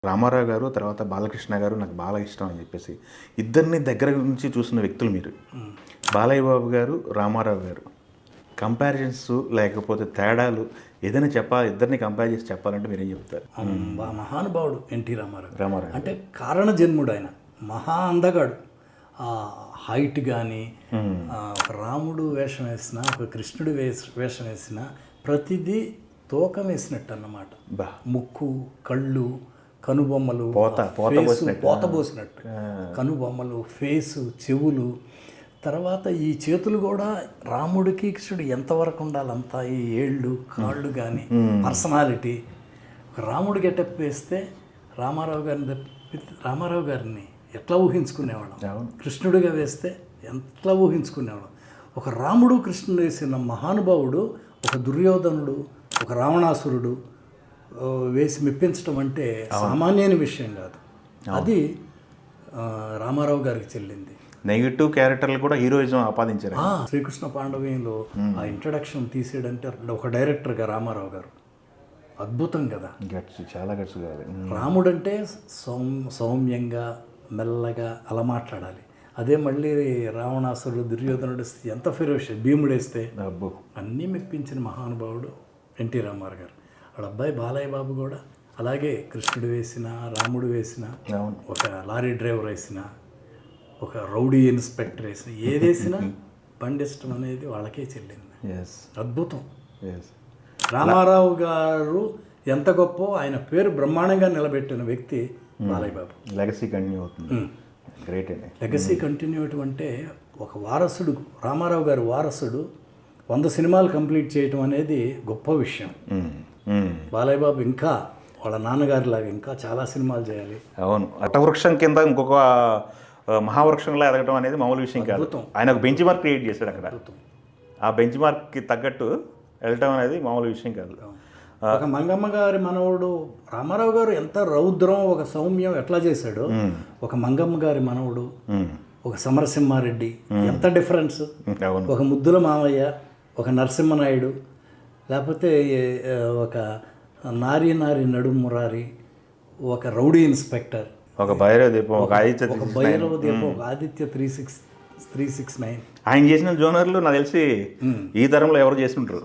రామారావు గారు తర్వాత బాలకృష్ణ గారు నాకు బాగా ఇష్టం అని చెప్పేసి ఇద్దరిని దగ్గర నుంచి చూసిన వ్యక్తులు మీరు. బాలయ్య బాబు గారు, రామారావు గారు కంపారిజన్స్ లేకపోతే తేడాలు ఏదైనా చెప్పాలి, ఇద్దరిని కంపేర్ చేసి చెప్పాలంటే మీరేం చెప్తారు? మహానుభావుడు ఎన్టీ రామారావు అంటే కారణ జన్ముడు. ఆయన మహా అందగాడు. హైట్ కానీ ఒక రాముడు వేషం వేసిన, ఒక కృష్ణుడు వేషం వేసిన ప్రతిదీ తూకం వేసినట్టు అన్నమాట. ముక్కు, కళ్ళు, కనుబొమ్మలు, పోత పోసినట్టు కనుబొమ్మలు, ఫేసు, చెవులు, తర్వాత ఈ చేతులు కూడా రాముడికి కృష్ణుడు ఎంతవరకు ఉండాలంతా, ఈ ఏళ్ళు, కాళ్ళు కానీ పర్సనాలిటీ. రాముడు గెటప్ వేస్తే రామారావు గారిని ఎట్లా ఊహించుకునేవాళ్ళం, కృష్ణుడిగా వేస్తే ఎట్లా ఊహించుకునేవాళ్ళం. ఒక రాముడు కృష్ణుడు వేసిన మహానుభావుడు, ఒక దుర్యోధనుడు, ఒక రావణాసురుడు వేసి మెప్పించడం అంటే సామాన్యమైన విషయం కాదు. అది రామారావు గారికి చెల్లింది. నెగిటివ్ క్యారెక్టర్లు కూడా హీరోయిజం ఆపాదించారు. శ్రీకృష్ణ పాండవ్యంలో ఆ ఇంట్రడక్షన్ తీసేయడంటే ఒక డైరెక్టర్గా రామారావు గారు అద్భుతం కదా. చాలా గట్స్ కాదు. రాముడు అంటే సౌమ్యంగా మెల్లగా అలా మాట్లాడాలి. అదే మళ్ళీ రావణాసురుడు, దుర్యోధనుడు ఎంత ఫిరోష్, భీముడు వేస్తే అన్నీ మెప్పించిన మహానుభావుడు ఎన్టీ రామారావు గారు. వాళ్ళ అబ్బాయి బాలయ్య బాబు కూడా అలాగే కృష్ణుడు వేసిన, రాముడు వేసిన, ఒక లారీ డ్రైవర్ వేసిన, ఒక రౌడీ ఇన్స్పెక్టర్ వేసిన, ఏదేసినా పండిష్టం అనేది వాళ్ళకే చెల్లింది. అద్భుతం. రామారావు గారు ఎంత గొప్ప, ఆయన పేరు బ్రహ్మాండంగా నిలబెట్టిన వ్యక్తి బాలయ్య బాబు. లెగసీ కంటిన్యూ అవుతుంది. గ్రేట్ అండి. లెగసీ కంటిన్యూ అంటే ఒక వారసుడు, రామారావు గారు వారసుడు 100 సినిమాలు కంప్లీట్ చేయటం అనేది గొప్ప విషయం. బాలయ్య బాబు ఇంకా వాళ్ళ నాన్నగారిలాగా ఇంకా చాలా సినిమాలు చేయాలి. అవును, అటవృక్షం కింద ఇంకొక మహావృక్షంలో ఎదగటం అనేది మామూలు విషయం కాదు. ఆయన ఒక బెంచ్ మార్క్ క్రియేట్ చేశాడు అక్కడ. ఆ బెంచ్ మార్క్కి తగ్గట్టు వెళ్ళటం అనేది మామూలు విషయం కాదు. ఒక మంగమ్మ గారి మనవడు రామారావు గారు ఎంత రౌద్రం, ఒక సౌమ్యం ఎట్లా చేశాడో, ఒక మంగమ్మ గారి మనవడు, ఒక సమరసింహారెడ్డి ఎంత డిఫరెన్స్. ఒక ముద్దుల మామయ్య, ఒక నరసింహనాయుడు, లేకపోతే ఒక నారీ నడుము మురారి, ఒక రౌడీ ఇన్స్పెక్టర్, ఒక భైరవ దీపం, ఒక ఆదిత్య 369. ఆయన చేసిన జోనర్లు నాకు తెలిసి ఈ తరంలో ఎవరు చేసి ఉంటారు.